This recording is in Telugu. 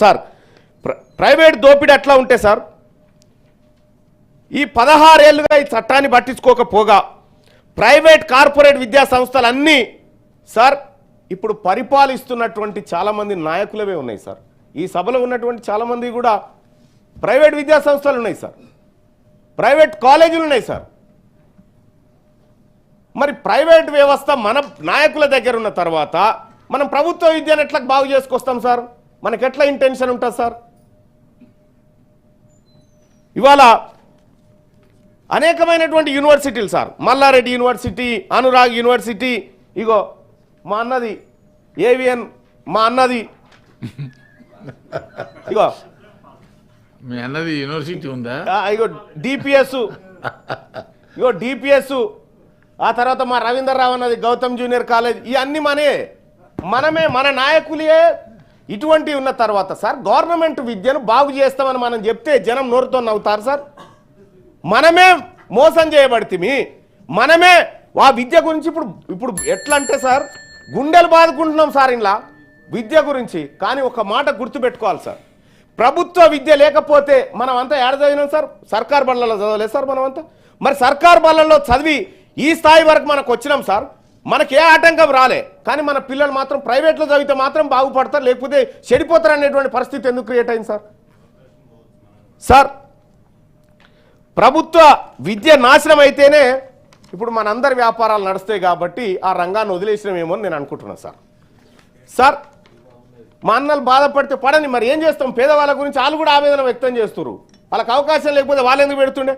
సార్ ప్రైవేట్ దోపిడీ ఎట్లా ఉంటే సార్ ఈ 16 ఏళ్లుగా ఈ చట్టాన్ని పట్టించుకోకపోగా ప్రైవేట్ కార్పొరేట్ విద్యా సంస్థలన్నీ సార్ ఇప్పుడు పరిపాలిస్తున్నటువంటి చాలామంది నాయకులవే ఉన్నాయి సార్. ఈ సభలో ఉన్నటువంటి చాలామంది కూడా ప్రైవేట్ విద్యా సంస్థలు ఉన్నాయి సార్, ప్రైవేట్ కాలేజీలు ఉన్నాయి సార్. మరి ప్రైవేట్ వ్యవస్థ మన నాయకుల దగ్గర ఉన్న తర్వాత మనం ప్రభుత్వ విద్యను ఎట్లా బాగు చేసుకొస్తాం సార్? మనకి ఎట్లా ఇంటెన్షన్ ఉంటుంది సార్? ఇవాళ అనేకమైనటువంటి యూనివర్సిటీలు sir, Malla Reddy university, Anurag university, ఇగో మా అన్నది ఏవిఎన్, మా అన్నది ఇగో మీ అన్నది యూనివర్సిటీ ఉందా, ఇగో డిపిఎస్, ఇగో డిపిఎస్, ఆ తర్వాత మా రవీంద్రరావు అన్నది గౌతమ్ జూనియర్ కాలేజ్. ఇవన్నీ మనమే మన నాయకులే ఇటువంటివి ఉన్న తర్వాత సార్ గవర్నమెంట్ విద్యను బాగు చేస్తామని మనం చెప్తే జనం నోరుతో నవ్వుతారు సార్. మనమే మోసం చేయబడితే మనమే ఆ విద్య గురించి ఇప్పుడు ఎట్లా అంటే సార్ గుండెలు బాదుకుంటున్నాం సార్ ఇలా విద్య గురించి. కానీ ఒక మాట గుర్తుపెట్టుకోవాలి సార్, ప్రభుత్వ విద్య లేకపోతే మనం అంతా ఏడ చదివినాం సార్? సర్కార్ బళ్ళలో చదవలేదు సార్ మనమంతా. మరి సర్కార్ బళ్ళల్లో చదివి ఈ స్థాయి వరకు మనకు వచ్చినాం సార్, మనకే ఆటంకం రాలే. కానీ మన పిల్లలు మాత్రం ప్రైవేట్లో చదివితే మాత్రం బాగుపడతారు, లేకపోతే చెడిపోతారు అనేటువంటి పరిస్థితి ఎందుకు క్రియేట్ అయింది సార్? సార్ ప్రభుత్వ విద్య నాశనం అయితేనే ఇప్పుడు మనందరి వ్యాపారాలు నడుస్తాయి కాబట్టి ఆ రంగాన్ని వదిలేసినామేమో అని నేను అనుకుంటున్నాను సార్. సార్ మా అన్నలు బాధపడితే పడని, మరి ఏం చేస్తాం? పేదవాళ్ళ గురించి వాళ్ళు కూడా ఆవేదన వ్యక్తం చేస్తున్నారు. వాళ్ళకి అవకాశం లేకపోతే వాళ్ళు ఎందుకు పెడుతుండే?